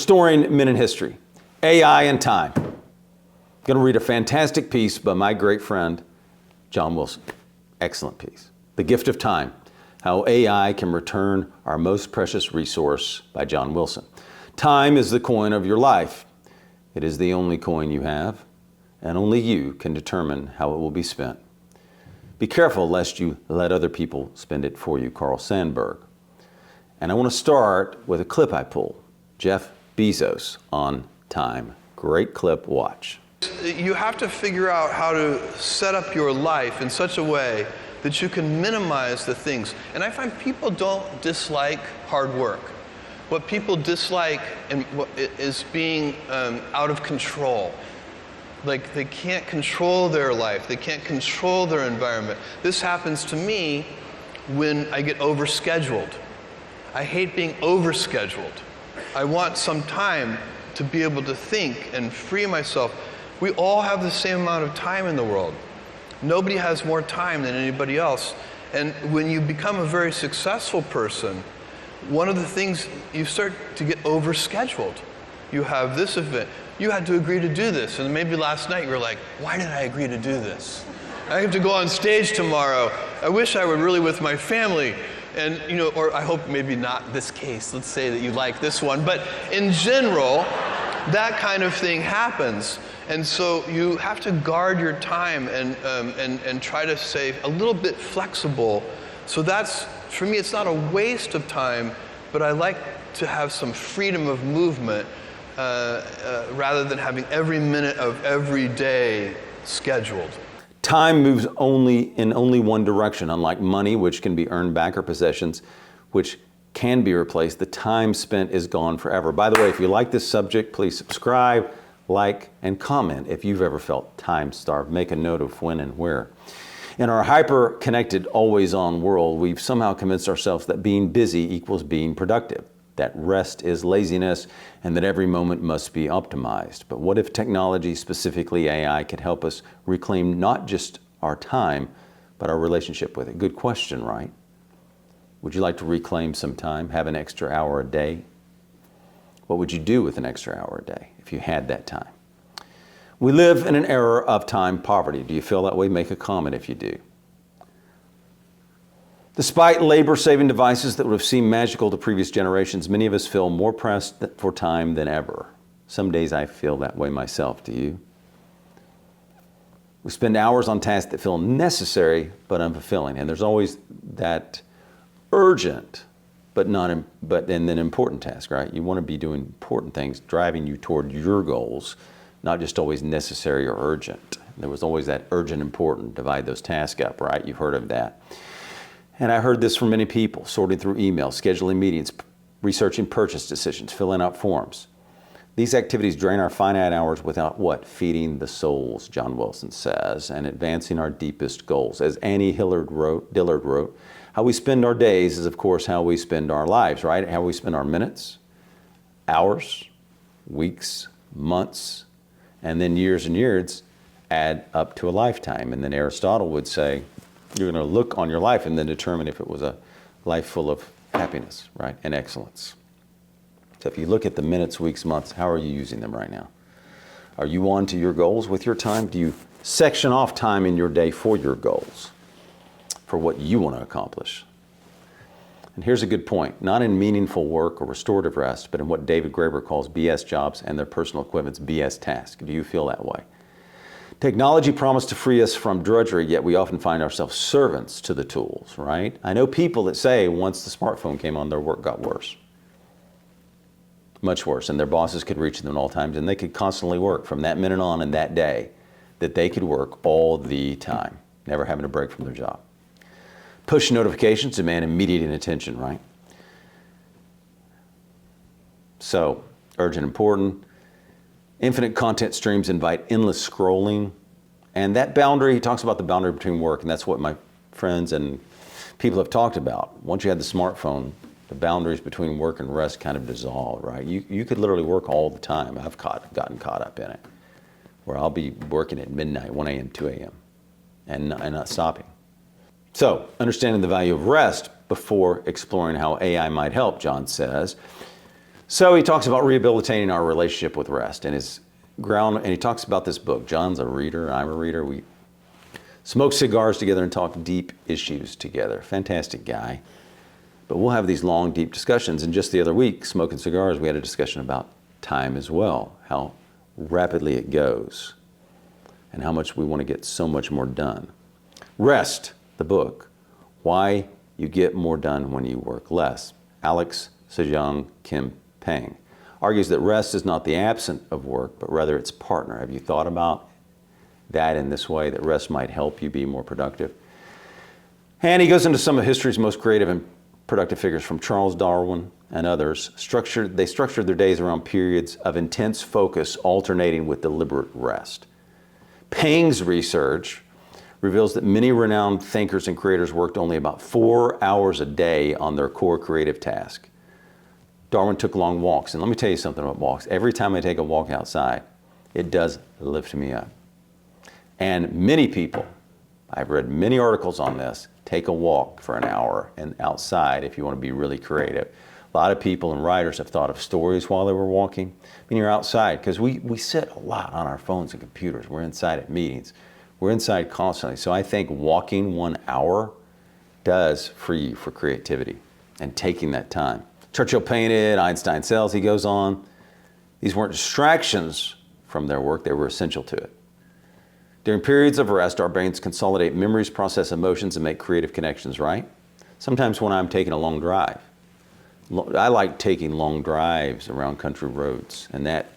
Restoring Men in History, AI and Time. I'm going to read a fantastic piece by my great friend, John Wilson. Excellent piece. The Gift of Time, How AI Can Return Our Most Precious Resource by John Wilson. Time is the coin of your life. It is the only coin you have, and only you can determine how it will be spent. Be careful lest you let other people spend it for you, Carl Sandburg. And I want to start with a clip I pulled. Jeff Bezos on time. Great clip, watch. You have to figure out how to set up your life in such a way that you can minimize the things. And I find people don't dislike hard work. What people dislike is being out of control. Like they can't control their life, they can't control their environment. This happens to me when I get overscheduled. I hate being overscheduled. I want some time to be able to think and free myself. We all have the same amount of time in the world. Nobody has more time than anybody else. And when you become a very successful person, one of the things, you start to get overscheduled. You have this event, you had to agree to do this, and maybe last night you were like, why did I agree to do this? I have to go on stage tomorrow. I wish I were really with my family. And, or I hope maybe not this case. Let's say that you like this one. But in general, that kind of thing happens. And so you have to guard your time and try to stay a little bit flexible. So that's, for me, it's not a waste of time, but I like to have some freedom of movement rather than having every minute of every day scheduled. Time moves in only one direction, unlike money, which can be earned back, or possessions, which can be replaced. The time spent is gone forever. By the way, if you like this subject, please subscribe, like, and comment if you've ever felt time-starved. Make a note of when and where. In our hyper-connected, always-on world, we've somehow convinced ourselves that being busy equals being productive, that rest is laziness, and that every moment must be optimized. But what if technology, specifically AI, could help us reclaim not just our time, but our relationship with it? Good question, right? Would you like to reclaim some time, have an extra hour a day? What would you do with an extra hour a day if you had that time? We live in an era of time poverty. Do you feel that way? Make a comment if you do. Despite labor-saving devices that would have seemed magical to previous generations, many of us feel more pressed for time than ever. Some days I feel that way myself. Do you? We spend hours on tasks that feel necessary but unfulfilling, and there's always that urgent but then important task, right? You want to be doing important things, driving you toward your goals, not just always necessary or urgent. There was always that urgent, important. Divide those tasks up, right? You've heard of that. And I heard this from many people, sorting through emails, scheduling meetings, researching purchase decisions, filling out forms. These activities drain our finite hours without what? Feeding the souls, John Wilson says, and advancing our deepest goals. As Annie Dillard wrote, how we spend our days is, of course, how we spend our lives, right? How we spend our minutes, hours, weeks, months, and then years and years add up to a lifetime. And then Aristotle would say, you're going to look on your life and then determine if it was a life full of happiness, right, and excellence. So if you look at the minutes, weeks, months, how are you using them right now? Are you on to your goals with your time? Do you section off time in your day for your goals, for what you want to accomplish? And here's a good point, not in meaningful work or restorative rest, but in what David Graeber calls BS jobs and their personal equivalents, BS tasks. Do you feel that way? Technology promised to free us from drudgery, yet we often find ourselves servants to the tools, right? I know people that say once the smartphone came on, their work got worse. Much worse, and their bosses could reach them at all times, and they could constantly work from that minute on in that day, that they could work all the time, never having a break from their job. Push notifications demand immediate attention, right? So, urgent, important. Infinite content streams invite endless scrolling. And that boundary, he talks about the boundary between work, and that's what my friends and people have talked about. Once you had the smartphone, the boundaries between work and rest kind of dissolved, right? You could literally work all the time. I've gotten caught up in it, where I'll be working at midnight, 1 a.m., 2 a.m., and not stopping. So, understanding the value of rest before exploring how AI might help, John says. So he talks about rehabilitating our relationship with rest and and he talks about this book. John's a reader, I'm a reader. We smoke cigars together and talk deep issues together. Fantastic guy. But we'll have these long, deep discussions. And just the other week, smoking cigars, we had a discussion about time as well, how rapidly it goes, and how much we want to get so much more done. Rest, the book, Why You Get More Done When You Work Less. Alex Sejong Kim Peng argues that rest is not the absence of work, but rather its partner. Have you thought about that in this way, that rest might help you be more productive? And he goes into some of history's most creative and productive figures, from Charles Darwin and others. They structured their days around periods of intense focus alternating with deliberate rest. Peng's research reveals that many renowned thinkers and creators worked only about 4 hours a day on their core creative task. Darwin took long walks, and let me tell you something about walks. Every time I take a walk outside, it does lift me up. And many people, I've read many articles on this, take a walk for an hour and outside if you want to be really creative. A lot of people and writers have thought of stories while they were walking. I mean, you're outside, because we sit a lot on our phones and computers. We're inside at meetings. We're inside constantly. So I think walking 1 hour does free you for creativity and taking that time. Churchill painted, Einstein sells, he goes on. These weren't distractions from their work, they were essential to it. During periods of rest, our brains consolidate memories, process emotions, and make creative connections, right? Sometimes when I'm taking a long drive, I like taking long drives around country roads, and that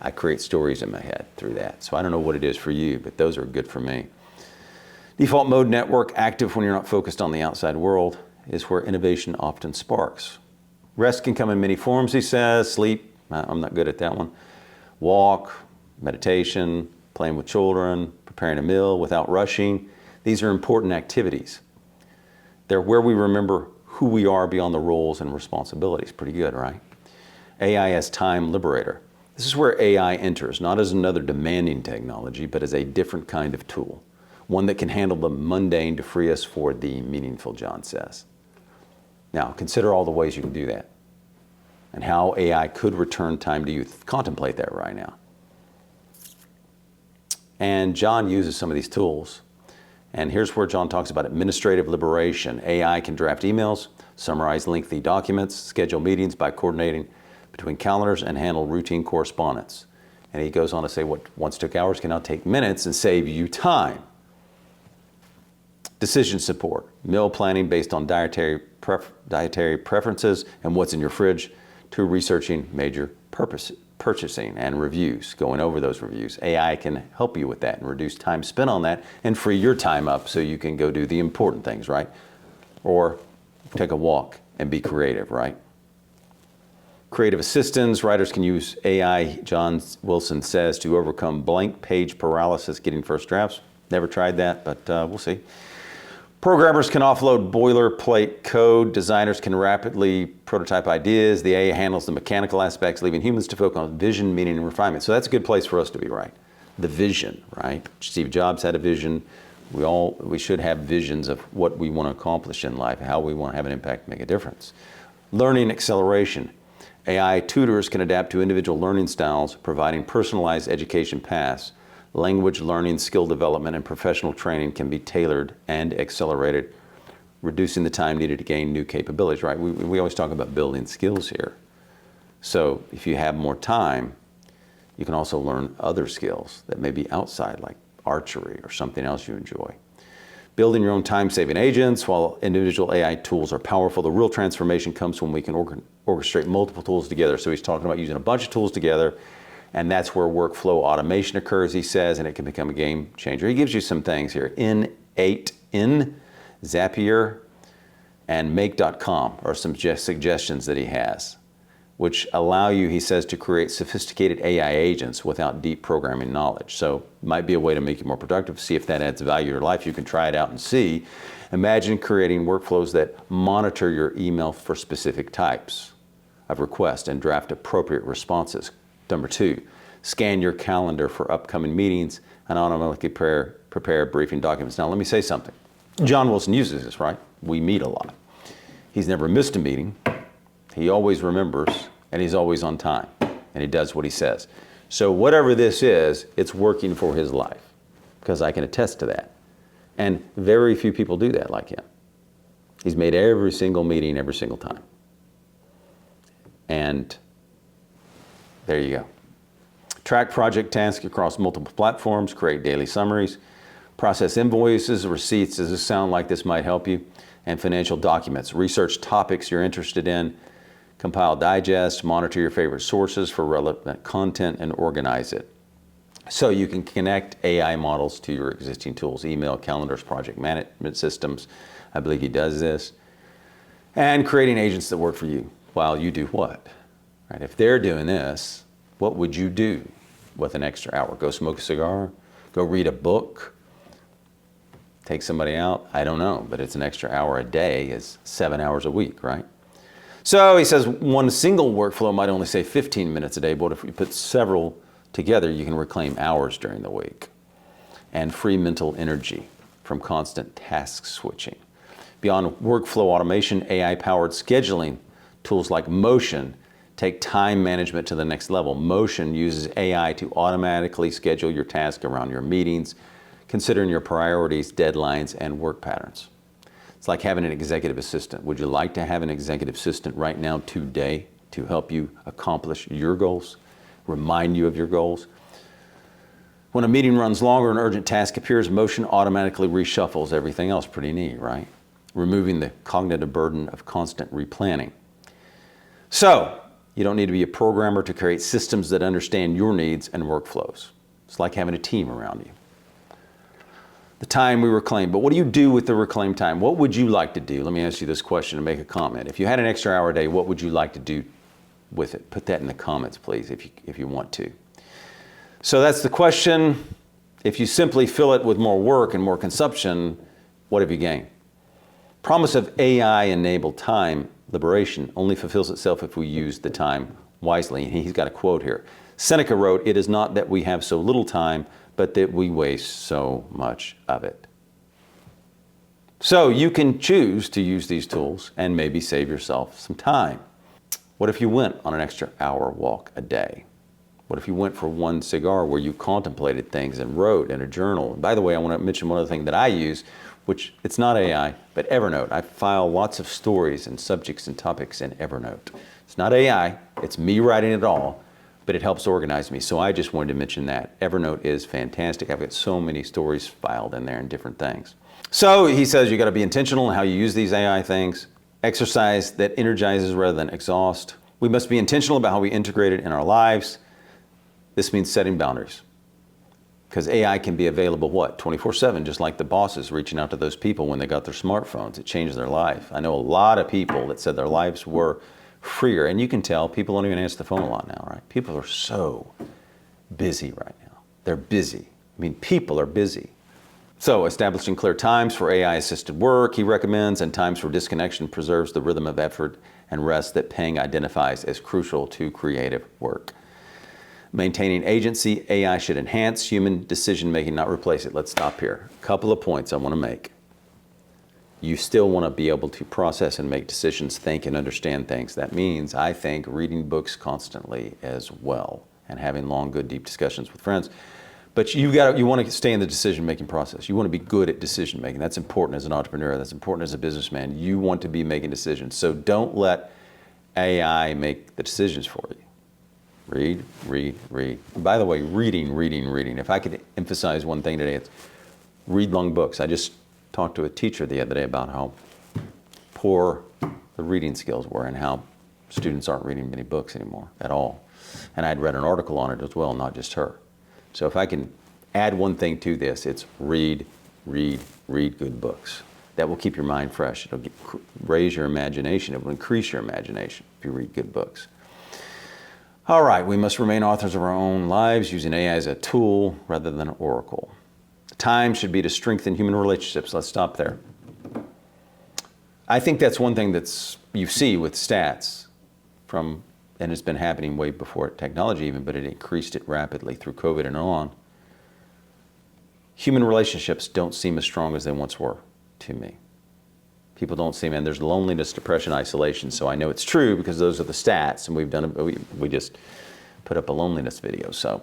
I create stories in my head through that. So I don't know what it is for you, but those are good for me. Default mode network, active when you're not focused on the outside world, is where innovation often sparks. Rest can come in many forms, he says. Sleep, I'm not good at that one. Walk, meditation, playing with children, preparing a meal without rushing. These are important activities. They're where we remember who we are beyond the roles and responsibilities. Pretty good, right? AI as time liberator. This is where AI enters, not as another demanding technology, but as a different kind of tool. One that can handle the mundane to free us for the meaningful, John says. Now, consider all the ways you can do that and how AI could return time to you. Contemplate that right now. And John uses some of these tools. And here's where John talks about administrative liberation. AI can draft emails, summarize lengthy documents, schedule meetings by coordinating between calendars, and handle routine correspondence. And he goes on to say what once took hours can now take minutes and save you time. Decision support, meal planning based on dietary preferences and what's in your fridge, to researching major purchasing and reviews, going over those reviews. AI can help you with that and reduce time spent on that and free your time up so you can go do the important things, right? Or take a walk and be creative, right? Creative assistants, writers can use AI, John Wilson says, to overcome blank page paralysis getting first drafts. Never tried that, but we'll see. Programmers can offload boilerplate code. Designers can rapidly prototype ideas. The AI handles the mechanical aspects, leaving humans to focus on vision, meaning, and refinement. So that's a good place for us to be, right? The vision, right? Steve Jobs had a vision. We should have visions of what we want to accomplish in life, how we want to have an impact, make a difference. Learning acceleration. AI tutors can adapt to individual learning styles, providing personalized education paths. Language learning, skill development, and professional training can be tailored and accelerated, reducing the time needed to gain new capabilities, right? We always talk about building skills here. So if you have more time, you can also learn other skills that may be outside, like archery or something else you enjoy. Building your own time-saving agents. While individual AI tools are powerful, the real transformation comes when we can orchestrate multiple tools together. So he's talking about using a bunch of tools together, and that's where workflow automation occurs, he says, and it can become a game changer. He gives you some things here. In Zapier, and Make.com are some suggestions that he has, which allow you, he says, to create sophisticated AI agents without deep programming knowledge. So might be a way to make you more productive. See if that adds value to your life. You can try it out and see. Imagine creating workflows that monitor your email for specific types of requests and draft appropriate responses. Number 2, scan your calendar for upcoming meetings and automatically prepare briefing documents. Now let me say something. John Wilson uses this, right? We meet a lot. He's never missed a meeting. He always remembers and he's always on time, and he does what he says. So whatever this is, it's working for his life, because I can attest to that. And very few people do that like him. He's made every single meeting every single time. And there you go. Track project tasks across multiple platforms, create daily summaries, process invoices, receipts. Does this sound like this might help you? And financial documents. Research topics you're interested in, compile digests, monitor your favorite sources for relevant content, and organize it. So you can connect AI models to your existing tools, email, calendars, project management systems. I believe he does this. And creating agents that work for you while you do what? Right? If they're doing this, what would you do with an extra hour? Go smoke a cigar? Go read a book? Take somebody out? I don't know, but it's an extra hour a day is 7 hours a week, right? So he says one single workflow might only save 15 minutes a day, but if you put several together, you can reclaim hours during the week and free mental energy from constant task switching. Beyond workflow automation, AI-powered scheduling tools like Motion take time management to the next level. Motion uses AI to automatically schedule your task around your meetings, considering your priorities, deadlines, and work patterns. It's like having an executive assistant. Would you like to have an executive assistant right now today to help you accomplish your goals, remind you of your goals? When a meeting runs long or an urgent task appears, Motion automatically reshuffles everything else. Pretty neat, right? Removing the cognitive burden of constant replanning. So, you don't need to be a programmer to create systems that understand your needs and workflows. It's like having a team around you. The time we reclaim. But what do you do with the reclaimed time? What would you like to do? Let me ask you this question and make a comment. If you had an extra hour a day, what would you like to do with it? Put that in the comments, please, if you want to. So that's the question. If you simply fill it with more work and more consumption, what have you gained? Promise of AI-enabled time liberation only fulfills itself if we use the time wisely. And he's got a quote here. Seneca wrote, "It is not that we have so little time, but that we waste so much of it." So you can choose to use these tools and maybe save yourself some time. What if you went on an extra hour walk a day? What if you went for one cigar where you contemplated things and wrote in a journal? And by the way, I want to mention one other thing that I use, which it's not AI, but Evernote. I file lots of stories and subjects and topics in Evernote. It's not AI, it's me writing it all, but it helps organize me. So I just wanted to mention that. Evernote is fantastic. I've got so many stories filed in there and different things. So he says you got to be intentional in how you use these AI things. Exercise that energizes rather than exhaust. We must be intentional about how we integrate it in our lives. This means setting boundaries. Because AI can be available, what, 24/7, just like the bosses reaching out to those people when they got their smartphones. It changed their life. I know a lot of people that said their lives were freer, and you can tell people don't even answer the phone a lot now, right? People are so busy right now. They're busy. I mean, people are busy. So establishing clear times for AI-assisted work, he recommends, and times for disconnection preserves the rhythm of effort and rest that Peng identifies as crucial to creative work. Maintaining agency, AI should enhance human decision-making, not replace it. Let's stop here. A couple of points I want to make. You still want to be able to process and make decisions, think and understand things. That means, I think, reading books constantly as well and having long, good, deep discussions with friends. But you want to stay in the decision-making process. You want to be good at decision-making. That's important as an entrepreneur. That's important as a businessman. You want to be making decisions. So don't let AI make the decisions for you. Read, read, read. And by the way, reading. If I could emphasize one thing today, it's read long books. I just talked to a teacher the other day about how poor the reading skills were and how students aren't reading many books anymore at all. And I'd read an article on it as well, not just her. So if I can add one thing to this, it's read good books. That will keep your mind fresh. It'll raise your imagination. It will increase your imagination if you read good books. All right, we must remain authors of our own lives, using AI as a tool rather than an oracle. Time should be to strengthen human relationships. Let's stop there. I think that's one thing that's you see with stats from, and it's been happening way before technology even, but it increased it rapidly through COVID and on. Human relationships don't seem as strong as they once were to me. People don't see, man, there's loneliness, depression, isolation. So I know it's true because those are the stats, and we've done we just put up a loneliness video. So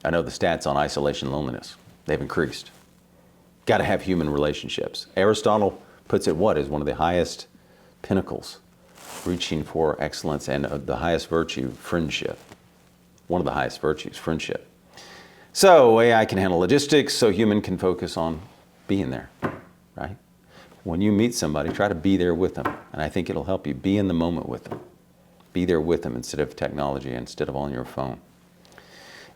I know the stats on isolation and loneliness. They've increased. Got to have human relationships. Aristotle puts it what is one of the highest pinnacles, reaching for excellence, and the highest virtue, friendship. One of the highest virtues, friendship. So AI can handle logistics, so human can focus on being there, right? When you meet somebody, try to be there with them. And I think it'll help you be in the moment with them. Be there with them instead of technology, instead of on your phone.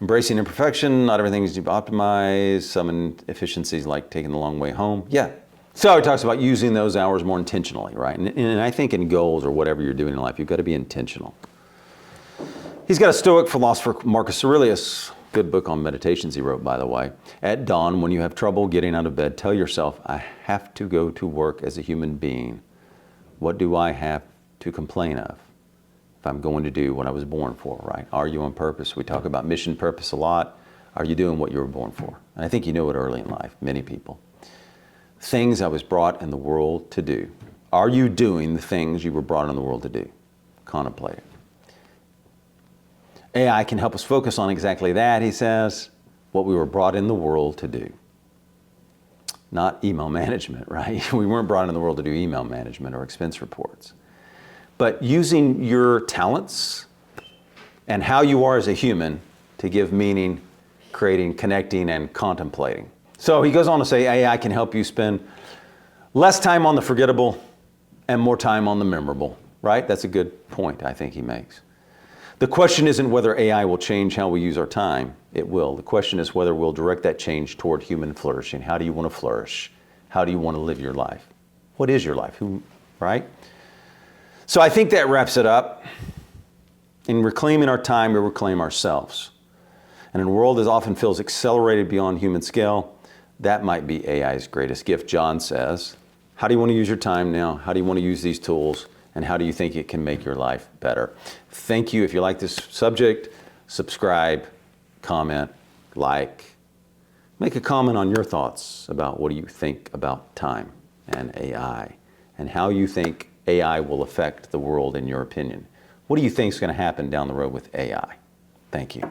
Embracing imperfection, not everything is optimized. Some inefficiencies like taking the long way home. Yeah. So he talks about using those hours more intentionally, right? And I think in goals or whatever you're doing in life, you've got to be intentional. He's got a Stoic philosopher, Marcus Aurelius. Good book on meditations he wrote, by the way. At dawn, when you have trouble getting out of bed, tell yourself, I have to go to work as a human being. What do I have to complain of if I'm going to do what I was born for, right? Are you on purpose? We talk about mission purpose a lot. Are you doing what you were born for? And I think you know it early in life, many people. Things I was brought in the world to do. Are you doing the things you were brought in the world to do? Contemplate it. AI can help us focus on exactly that, he says, what we were brought in the world to do. Not email management, right? We weren't brought in the world to do email management or expense reports. But using your talents and how you are as a human to give meaning, creating, connecting, and contemplating. So he goes on to say AI can help you spend less time on the forgettable and more time on the memorable, right? That's a good point I think he makes. The question isn't whether AI will change how we use our time. It will. The question is whether we'll direct that change toward human flourishing. How do you want to flourish? How do you want to live your life? What is your life? Right? So I think that wraps it up. In reclaiming our time, we reclaim ourselves. And in a world that often feels accelerated beyond human scale, that might be AI's greatest gift. John says, how do you want to use your time now? How do you want to use these tools? And how do you think it can make your life better? Thank you. If you like this subject, subscribe, comment, like. Make a comment on your thoughts about what do you think about time and AI and how you think AI will affect the world in your opinion. What do you think is going to happen down the road with AI? Thank you.